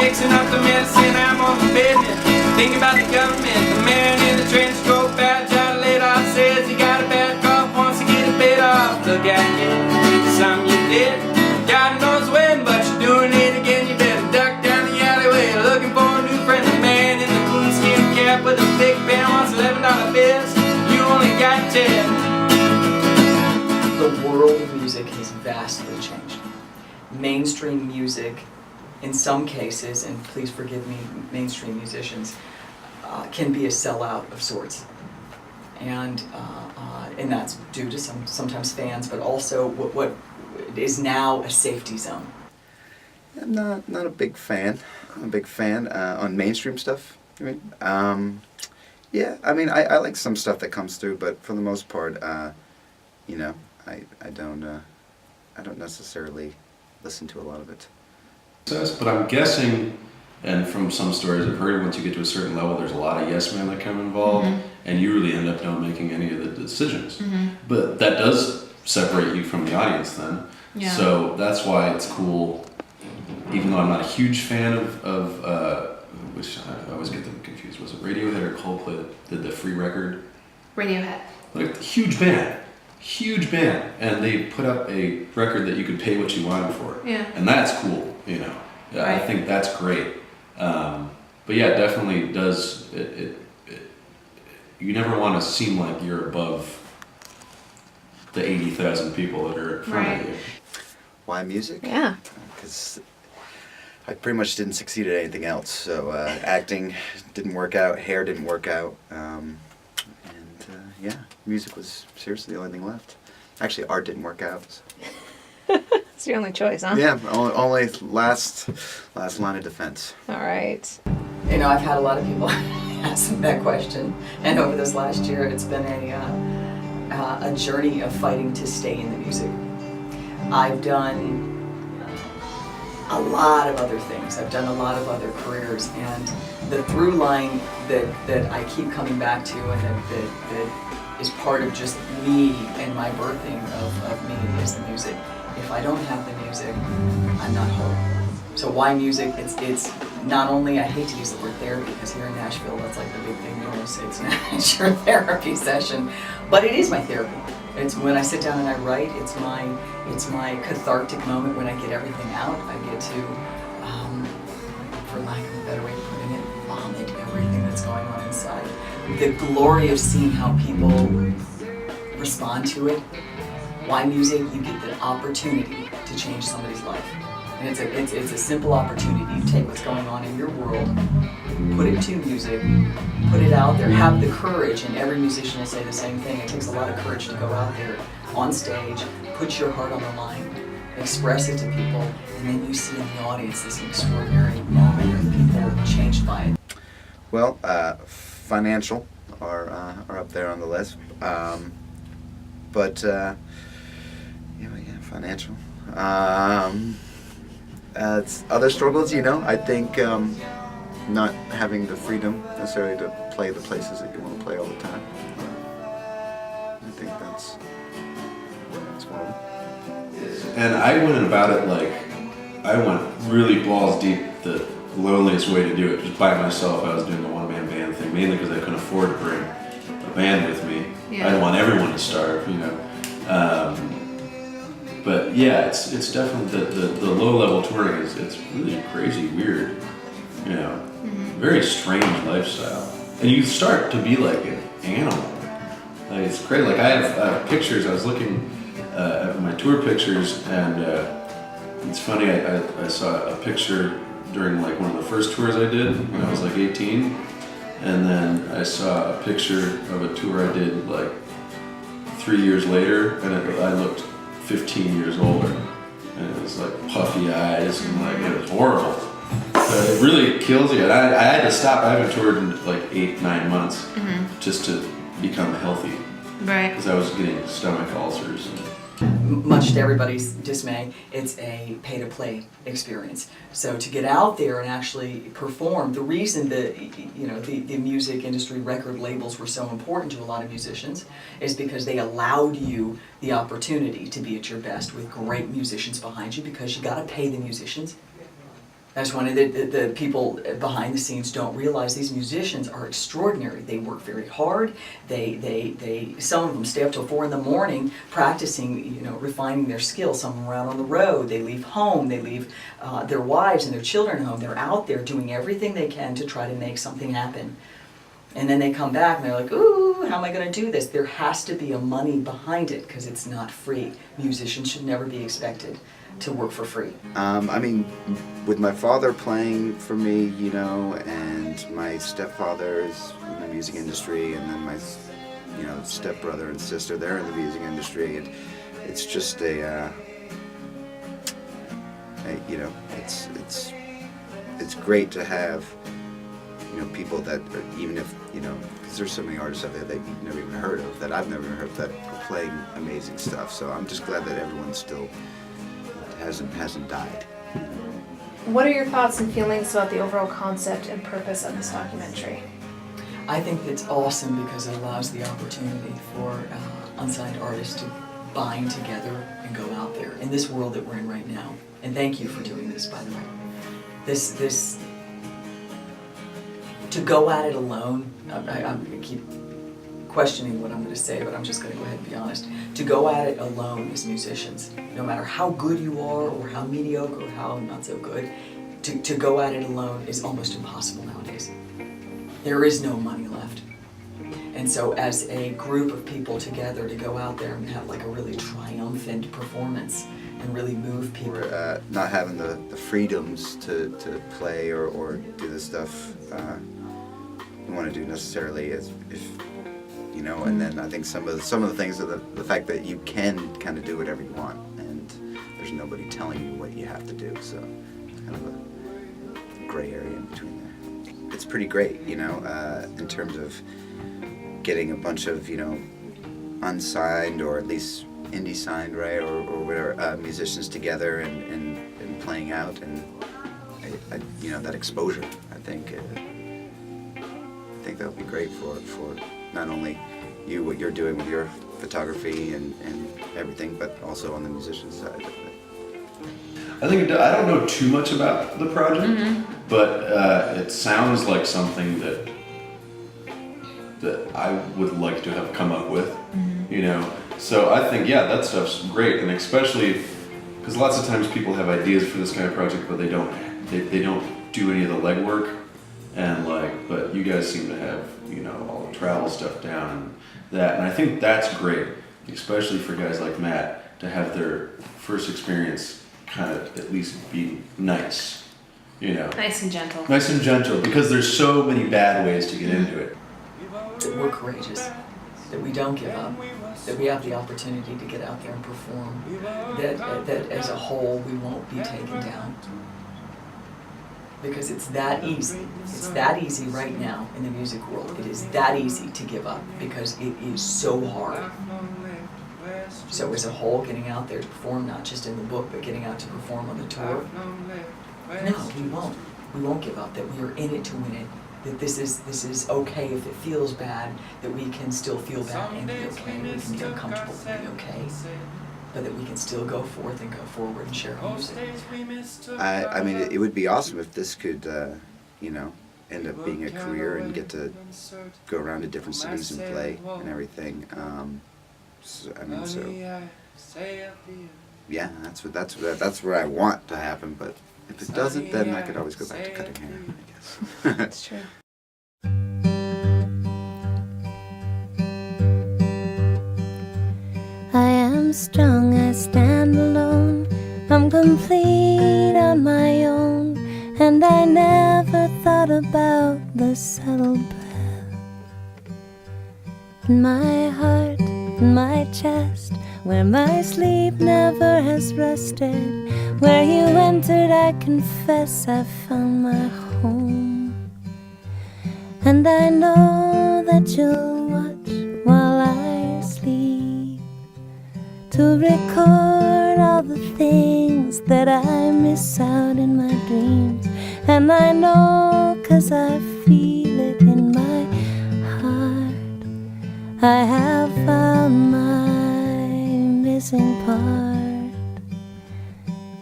mixing up the medicine, I'm on the business. Thinking about the government, the man in the trench coat, bad job laid off, says he got a bad cough, wants to get it paid off. Look at you, something you did, God knows when, but you're doing it again. You better duck down the alleyway, looking for a new friend. The man in the coonskin cap with a big pen wants $11 bills, you only got 10. The world of music has vastly changed. Mainstream music, in some cases, and please forgive me, mainstream musicians, can be a sellout of sorts. And that's due to sometimes fans, but also what is now a safety zone. I'm not a big fan. I'm a big fan on mainstream stuff. I mean, yeah, I mean, I like some stuff that comes through, but for the most part, you know, I don't necessarily listen to a lot of it. But I'm guessing, and from some stories I've heard, once you get to a certain level, there's a lot of yes men that come involved, and you really end up not making any of the decisions. But that does separate you from the audience then. Yeah. So that's why it's cool, even though I'm not a huge fan of which I always get them confused. Was it Radiohead or Coldplay that did the free record? Radiohead. Like, huge band, and they put up a record that you could pay what you wanted for. Yeah. And that's cool, you know. Yeah, Right. I think that's great. But yeah, it definitely does. You never want to seem like you're above the 80,000 people that are in front Right. of you. Why music? Yeah. Because I pretty much didn't succeed at anything else. So acting didn't work out, hair didn't work out, and yeah, music was seriously the only thing left. Actually, art didn't work out. So. It's your only choice, huh? Yeah, only last line of defense. All right. You know, I've had a lot of people ask me that question, and over this last year, it's been a journey of fighting to stay in the music. I've done a lot of other things. I've done a lot of other careers, and the through line that I keep coming back to, and that is part of just me and my birthing of me is the music. If I don't have the music, I'm not whole. So why music? It's not only, I hate to use the word therapy, because here in Nashville, that's like the big thing. You always say it's your therapy session, but it is my therapy. It's when I sit down and I write. It's my cathartic moment when I get everything out. I get to, for lack of a better way of putting it, vomit everything that's going on inside. The glory of seeing how people respond to it. Why music? You get the opportunity to change somebody's life. And it's a simple opportunity. You take what's going on in your world, put it to music, put it out there, have the courage, and every musician will say the same thing. It takes a lot of courage to go out there on stage, put your heart on the line, express it to people, and then you see in the audience this extraordinary moment of people changed by it. Well, financial are up there on the list, but yeah, financial. It's other struggles, you know. I think not having the freedom necessarily to play the places that you want to play all the time. I think that's one of them. And I went about it like, I went really balls deep, the loneliest way to do it, just by myself. I was doing the one-man band thing, mainly because I couldn't afford to bring a band with me. Yeah. I didn't want everyone to starve, you know. But yeah, it's definitely, the low-level touring it's really crazy, weird, you know, very strange lifestyle. And you start to be like an animal. Like, it's crazy. Like, I have pictures. I was looking at my tour pictures, and it's funny, I saw a picture during like one of the first tours I did when I was like 18, and then I saw a picture of a tour I did like 3 years later, and I looked 15 years older, and it was like puffy eyes, and like it was horrible. But it really kills you. And I had to stop. I haven't toured in like 8-9 months just to become healthy, Right. because I was getting stomach ulcers. Much to everybody's dismay, it's a pay-to-play experience. So to get out there and actually perform, the reason that the music industry record labels were so important to a lot of musicians is because they allowed you the opportunity to be at your best with great musicians behind you, because you got to pay the musicians. That's one of the people behind the scenes don't realize these musicians are extraordinary. They work very hard. They some of them stay up till 4 a.m. practicing, refining their skills. Some of them are out on the road. They leave home. They leave their wives and their children home. They're out there doing everything they can to try to make something happen. And then they come back and they're like, ooh, how am I going to do this? There has to be a money behind it because it's not free. Musicians should never be expected to work for free. I mean, with my father playing for me, and my stepfather is in the music industry, and then my, stepbrother and sister, they're in the music industry, and it's just it's great to have, people that are, even if, because there's so many artists out there that you've never even heard of, that I've never even heard of, that are playing amazing stuff. So I'm just glad that everyone still hasn't died. What are your thoughts and feelings about the overall concept and purpose of this documentary? I think it's awesome because it allows the opportunity for unsigned artists to bind together and go out there in this world that we're in right now. And thank you for doing this, by the way. This to go at it alone, I'm going to keep questioning what I'm going to say, but I'm just going to go ahead and be honest. To go at it alone as musicians, no matter how good you are or how mediocre or how not so good, to go at it alone is almost impossible nowadays. There is no money left. And so as a group of people together to go out there and have like a really triumphant performance and really move people. Not having the freedoms to play or do the stuff we want to do necessarily, if and then I think some of the things are the fact that you can kind of do whatever you want, and there's nobody telling you what you have to do. So it's kind of a gray area in between there. It's pretty great, in terms of getting a bunch of unsigned or at least indie signed, right, or whatever, musicians together and playing out, and that exposure. I think that would be great for not only you, what you're doing with your photography and everything, but also on the musician side of it. I think I don't know too much about the project, but it sounds like something that I would like to have come up with, So I think, that stuff's great, and especially because lots of times people have ideas for this kind of project, but they don't do any of the legwork, and but you guys seem to have all the travel stuff down and I think that's great, especially for guys like Matt to have their first experience kind of at least be nice, Nice and gentle. Nice and gentle, because there's so many bad ways to get into it. That we're courageous, that we don't give up, that we have the opportunity to get out there and perform, that as a whole we won't be taken down. Because it's that easy. It's that easy right now in the music world. It is that easy to give up because it is so hard. So as a whole, getting out there to perform, not just in the book, but getting out to perform on the tour, no, we won't. We won't give up, that we are in it to win it. That this is okay if it feels bad, that we can still feel bad and be okay, we can be uncomfortable and be okay, but that we can still go forth and go forward and share our music. I mean, it would be awesome if this could, end up being a career and get to go around to different cities and play and everything. Yeah, that's what I want to happen, but if it doesn't, then I could always go back to cutting hair, I guess. That's true. I am strong, I stand alone, I'm complete on my own, and I never thought about the subtle breath in my heart, in my chest, where my sleep never has rested. Where you entered, I confess I found my home. And I know that you'll watch while I sleep, to record all the things that I miss out in my dreams. And I know, 'cause I feel it in my heart, I have found my missing part.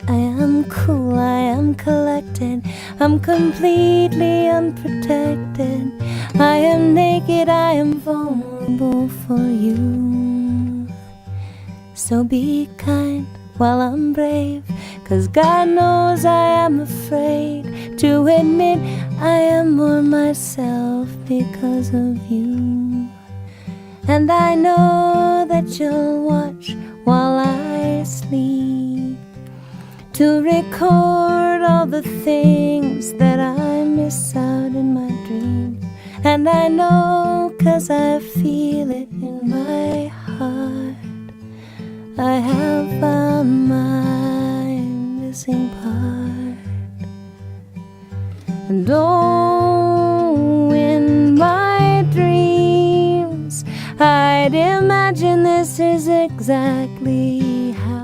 I am cool, I am collected, neglected. I'm completely unprotected. I am naked, I am vulnerable for you. So be kind while I'm brave, 'cause God knows I am afraid to admit I am more myself because of you. And I know that you'll watch while I sleep, to record all the things that I miss out in my dreams. And I know 'cause I feel it in my heart, I have found my missing part. And oh, in my dreams I'd imagine this is exactly how